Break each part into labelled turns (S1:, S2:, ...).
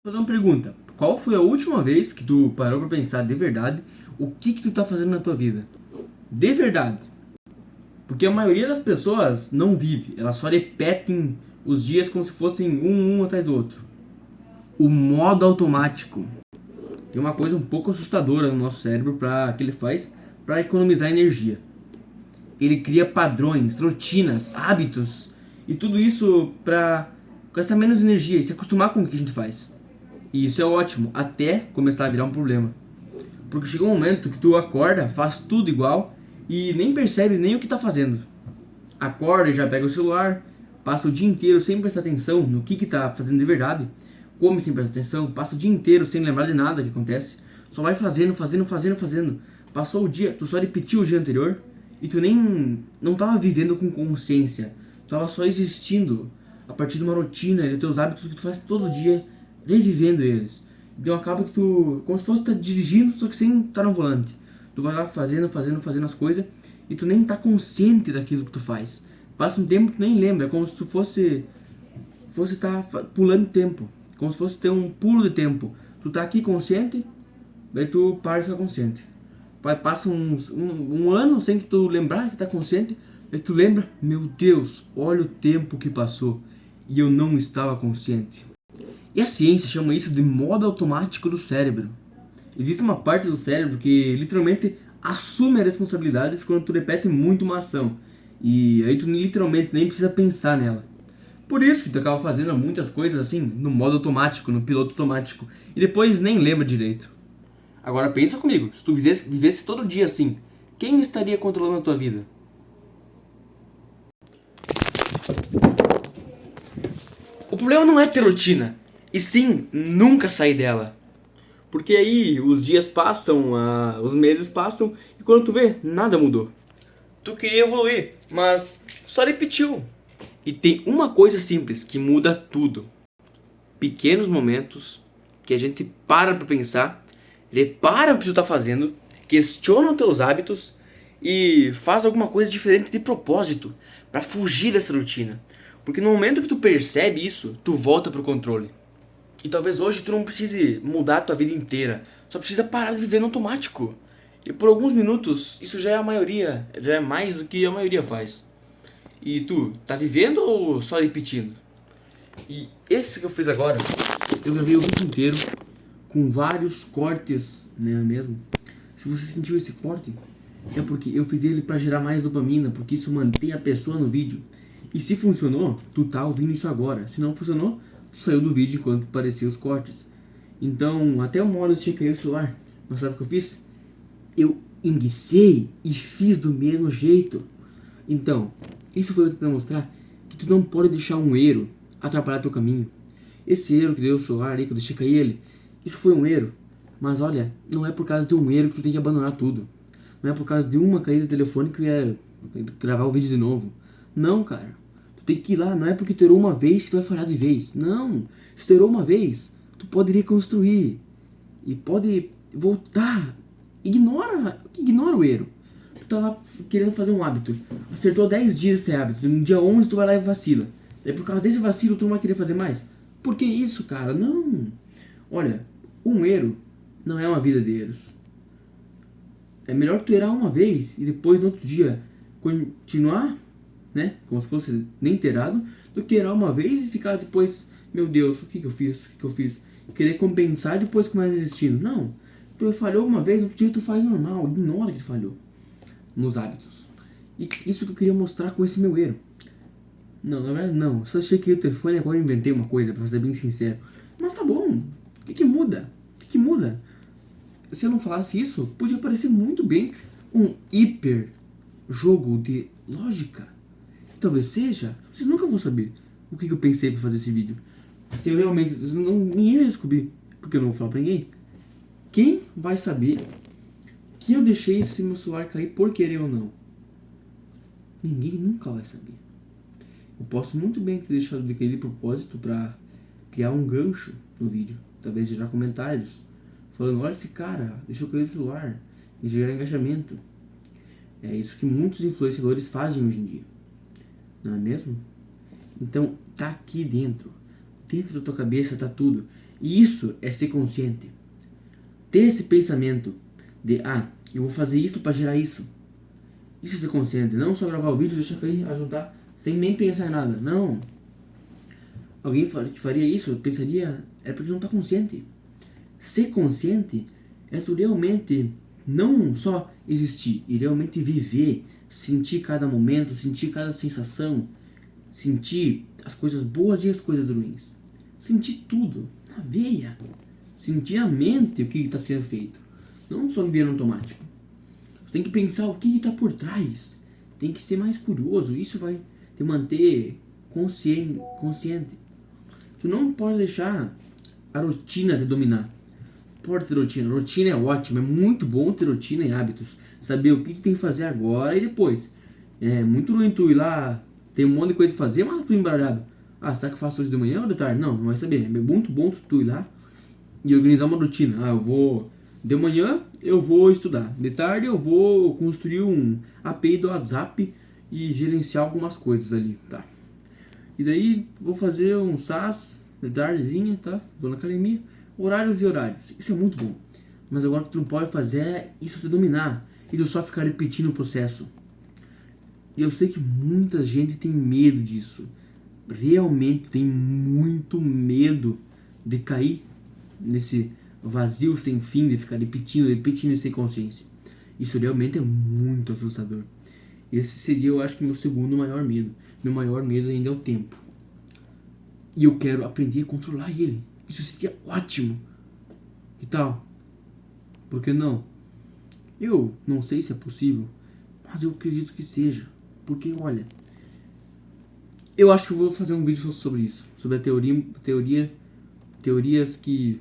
S1: Vou fazer uma pergunta. Qual foi a última vez que tu parou pra pensar de verdade o que tu tá fazendo na tua vida? De verdade. Porque a maioria das pessoas não vive, elas só repetem os dias como se fossem um atrás do outro. O modo automático tem uma coisa um pouco assustadora no nosso cérebro que ele faz para economizar energia. Ele cria padrões, rotinas, hábitos e tudo isso para gastar menos energia e se acostumar com o que a gente faz. E isso é ótimo, até começar a virar um problema. Porque chega um momento que tu acorda, faz tudo igual e nem percebe nem o que tá fazendo. Acorda e já pega o celular, passa o dia inteiro sem prestar atenção no que tá fazendo de verdade, come sem prestar atenção, passa o dia inteiro sem lembrar de nada que acontece, só vai fazendo. Passou o dia, tu só repetiu o dia anterior e tu nem não tava vivendo com consciência, tu tava só existindo a partir de uma rotina e dos teus hábitos que tu faz todo dia, revivendo eles. Então acaba que tu, como se fosse tá dirigindo, só que sem estar no volante. Tu vai lá fazendo as coisas e tu nem tá consciente daquilo que tu faz. Passa um tempo que tu nem lembra, é como se tu fosse tá pulando tempo, como se fosse ter um pulo de tempo. Tu tá aqui consciente, daí tu para de ficar consciente. Passa um ano sem que tu lembrar que tá consciente, daí tu lembra, meu Deus, olha o tempo que passou e eu não estava consciente. E a ciência chama isso de modo automático do cérebro. Existe uma parte do cérebro que literalmente assume as responsabilidades quando tu repete muito uma ação. E aí tu literalmente nem precisa pensar nela. Por isso que tu acaba fazendo muitas coisas assim, no modo automático, no piloto automático. E depois nem lembra direito. Agora pensa comigo, se tu vivesse todo dia assim, quem estaria controlando a tua vida? O problema não é ter rotina, e sim nunca sair dela. Porque aí os dias passam, os meses passam, e quando tu vê, nada mudou. Tu queria evoluir, mas só repetiu. E tem uma coisa simples que muda tudo. Pequenos momentos que a gente para pra pensar, repara o que tu tá fazendo, questiona os teus hábitos e faz alguma coisa diferente de propósito para fugir dessa rotina. Porque no momento que tu percebe isso, tu volta pro controle. E talvez hoje tu não precise mudar a tua vida inteira, só precisa parar de viver no automático. E por alguns minutos, isso já é a maioria, já é mais do que a maioria faz. E tu, tá vivendo ou só repetindo? E esse que eu fiz agora, eu gravei o vídeo inteiro com vários cortes, né mesmo? Se você sentiu esse corte, é porque eu fiz ele para gerar mais dopamina, porque isso mantém a pessoa no vídeo. E se funcionou, tu tá ouvindo isso agora. Se não funcionou, tu saiu do vídeo enquanto apareciam os cortes. Então, até uma hora eu chequei o celular. Mas sabe o que eu fiz? Eu enguicei e fiz do mesmo jeito. Então, isso foi para mostrar que tu não pode deixar um erro atrapalhar teu caminho. Esse erro que deu o celular aí, que eu deixei cair ele, isso foi um erro. Mas olha, não é por causa de um erro que tu tem que abandonar tudo. Não é por causa de uma caída de telefone que ia gravar o vídeo de novo. Não, cara. Tu tem que ir lá, não é porque tu errou uma vez que tu vai falhar de vez. Não. Se tu errou uma vez, tu pode reconstruir. E pode voltar. Ignora o erro. Tu tá lá querendo fazer um hábito. Acertou 10 dias esse hábito. No dia 11 tu vai lá e vacila. É por causa desse vacilo tu não vai querer fazer mais? Por que isso, cara? Não. Olha, um erro não é uma vida de erros. É melhor tu errar uma vez e depois no outro dia continuar, né? Como se fosse nem ter errado, do que errar uma vez e ficar depois, meu Deus, o que eu fiz? O que eu fiz? Querer compensar e depois começar desistindo. Não. Tu falhou uma vez, no outro dia tu faz normal, ignora que falhou nos hábitos. E isso que eu queria mostrar com esse meu erro. Não, na verdade não. Só chequei o telefone e agora inventei uma coisa, pra ser bem sincero. Mas tá bom. O que muda? O que muda? Se eu não falasse isso, podia parecer muito bem um hiper jogo de lógica. Talvez seja. Vocês nunca vão saber o que eu pensei pra fazer esse vídeo. Se eu realmente... ninguém vai descobrir. Porque eu não vou falar pra ninguém. Quem vai saber que eu deixei esse meu celular cair por querer ou não? Ninguém nunca vai saber. Eu posso muito bem ter deixado de cair de propósito pra criar um gancho no vídeo. Talvez gerar comentários falando, olha esse cara, deixou cair o celular. E gerar engajamento. É isso que muitos influenciadores fazem hoje em dia. Não é mesmo? Então, tá aqui dentro. Dentro da tua cabeça tá tudo. E isso é ser consciente. Ter esse pensamento de, eu vou fazer isso para gerar isso. Isso é ser consciente. Não só gravar o vídeo, deixar cair, ajuntar, sem nem pensar em nada. Não. Alguém que faria isso, pensaria, é porque não está consciente. Ser consciente é tu realmente não só existir, e realmente viver, sentir cada momento, sentir cada sensação, sentir as coisas boas e as coisas ruins. Sentir tudo, na veia. Sentir a mente o que está sendo feito. Não só viver no automático. Tu tem que pensar o que está por trás. Tem que ser mais curioso. Isso vai te manter consciente. Tu não pode deixar a rotina te dominar. Pode ter rotina. Rotina é ótimo. É muito bom ter rotina e hábitos. Saber o que tu tem que fazer agora e depois. É muito ruim tu ir lá, tem um monte de coisa pra fazer, mas tu embaralhado. Será que eu faço hoje de manhã ou de tarde? Não vai saber. É muito bom tu ir lá e organizar uma rotina. Eu vou... De manhã eu vou estudar. De tarde eu vou construir um API do WhatsApp e gerenciar algumas coisas ali, tá? E daí vou fazer um SAS de tardezinha, tá? Vou na academia. Horários e horários. Isso é muito bom. Mas agora o que tu não pode fazer é isso te dominar. E tu só ficar repetindo o processo. E eu sei que muita gente tem medo disso. Realmente tem muito medo de cair nesse vazio sem fim, de ficar repetindo sem consciência. Isso realmente é muito assustador. Esse seria, eu acho, que meu segundo maior medo. Meu maior medo ainda é o tempo. E eu quero aprender a controlar ele. Isso seria ótimo. Que tal? Por que não? Eu não sei se é possível, mas eu acredito que seja. Porque, olha, eu acho que eu vou fazer um vídeo sobre isso. Sobre a teorias que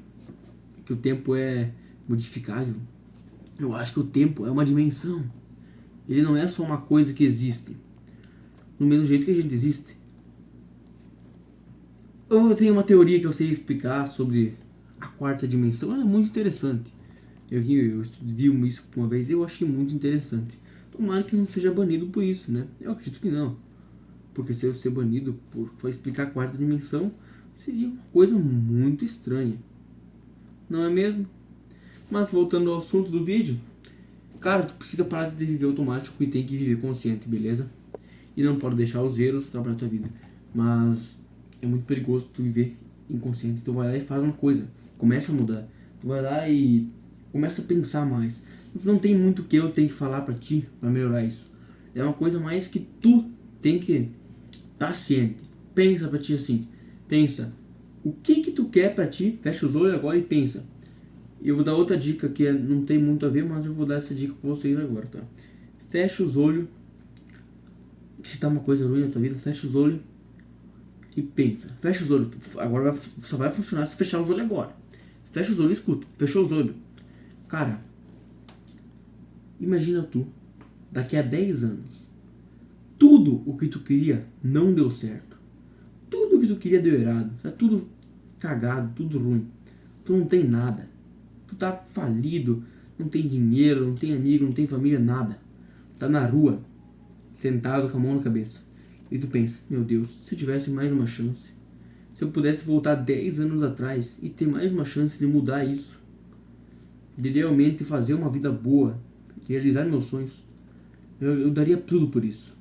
S1: o tempo é modificável. Eu acho que o tempo é uma dimensão. Ele não é só uma coisa que existe. Do mesmo jeito que a gente existe. Eu tenho uma teoria que eu sei explicar sobre a quarta dimensão. Ela é muito interessante. Eu vi isso uma vez e eu achei muito interessante. Tomara que não seja banido por isso, né? Eu acredito que não. Porque se eu ser banido por explicar a quarta dimensão, seria uma coisa muito estranha. Não é mesmo? Mas voltando ao assunto do vídeo, cara, tu precisa parar de viver automático e tem que viver consciente, beleza? E não pode deixar os erros trabalhar a tua vida. Mas é muito perigoso tu viver inconsciente. Tu vai lá e faz uma coisa. Começa a mudar. Tu vai lá e começa a pensar mais. Não tem muito o que eu tenho que falar pra ti pra melhorar isso. É uma coisa mais que tu tem que estar ciente. Pensa pra ti assim. Pensa. O que tu quer pra ti? Fecha os olhos agora e pensa. Eu vou dar outra dica que não tem muito a ver, mas eu vou dar essa dica pra vocês agora, tá? Fecha os olhos. Se tá uma coisa ruim na tua vida, fecha os olhos e pensa. Fecha os olhos. Agora só vai funcionar se fechar os olhos agora. Fecha os olhos e escuta. Fechou os olhos. Cara, imagina tu, daqui a 10 anos, tudo o que tu queria não deu certo. Tudo o que tu queria deu errado. Tá tudo cagado, tudo ruim. Tu não tem nada. Tu tá falido, não tem dinheiro, não tem amigo, não tem família, nada. Tá na rua, sentado com a mão na cabeça. E tu pensa, meu Deus, se eu tivesse mais uma chance. Se eu pudesse voltar 10 anos atrás e ter mais uma chance de mudar isso. De realmente fazer uma vida boa, realizar meus sonhos. Eu daria tudo por isso.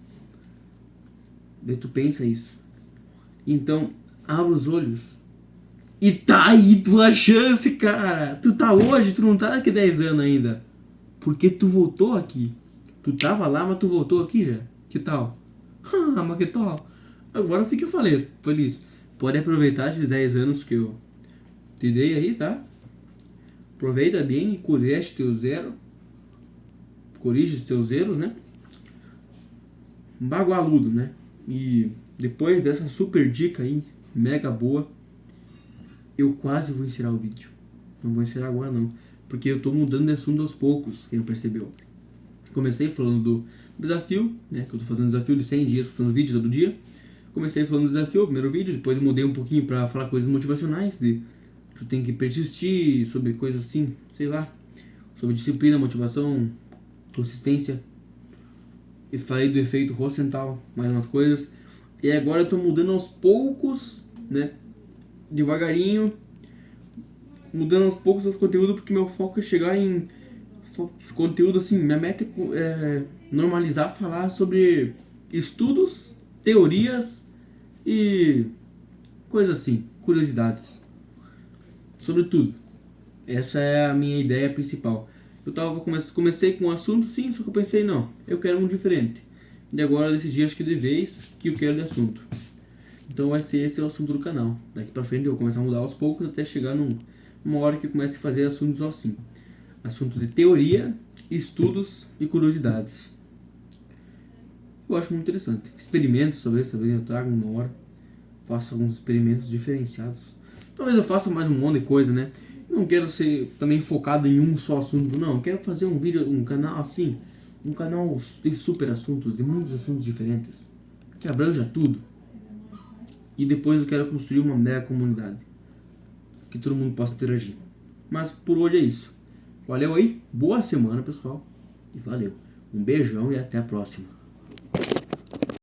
S1: Daí tu pensa isso. Então, abre os olhos. E tá aí tua chance, cara. Tu tá hoje, tu não tá daqui a 10 anos ainda. Porque tu voltou aqui. Tu tava lá, mas tu voltou aqui já. Que tal? Mas que tal? Agora fica feliz. Pode aproveitar esses 10 anos que eu te dei aí, tá? Aproveita bem e corrige os teus erros, né? Bagualudo, né? E depois dessa super dica aí, mega boa, eu quase vou encerrar o vídeo. Não vou encerrar agora não, porque eu tô mudando de assunto aos poucos, quem não percebeu. Comecei falando do desafio, né? Que eu tô fazendo desafio de 100 dias, postando vídeo todo dia. Comecei falando do desafio, o primeiro vídeo, depois eu mudei um pouquinho pra falar coisas motivacionais, de tu tem que persistir, sobre coisas assim, sei lá, sobre disciplina, motivação, consistência. E falei do efeito Rosenthal, mais umas coisas. E agora eu tô mudando aos poucos, né? Devagarinho, mudando aos poucos os conteúdos, porque meu foco é chegar em conteúdo assim. Minha meta é normalizar, falar sobre estudos, teorias e coisas assim, curiosidades. Sobre tudo. Essa é a minha ideia principal. Comecei com um assunto, sim, só que eu pensei, não, eu quero um diferente. E agora eu decidi, acho que de vez, que eu quero de assunto. Então vai ser esse o assunto do canal. Daqui pra frente eu vou começar a mudar aos poucos até chegar numa hora que eu comece a fazer assuntos assim. Assunto de teoria, estudos e curiosidades. Eu acho muito interessante. Experimentos, talvez eu traga uma hora. Faça alguns experimentos diferenciados. Talvez eu faça mais um monte de coisa, né? Eu não quero ser também focado em um só assunto, não. Eu quero fazer um vídeo, um canal assim. Um canal de super assuntos, de muitos assuntos diferentes. Que abranja tudo. E depois eu quero construir uma mega comunidade. Que todo mundo possa interagir. Mas por hoje é isso. Valeu aí, boa semana pessoal. E valeu. Um beijão e até a próxima.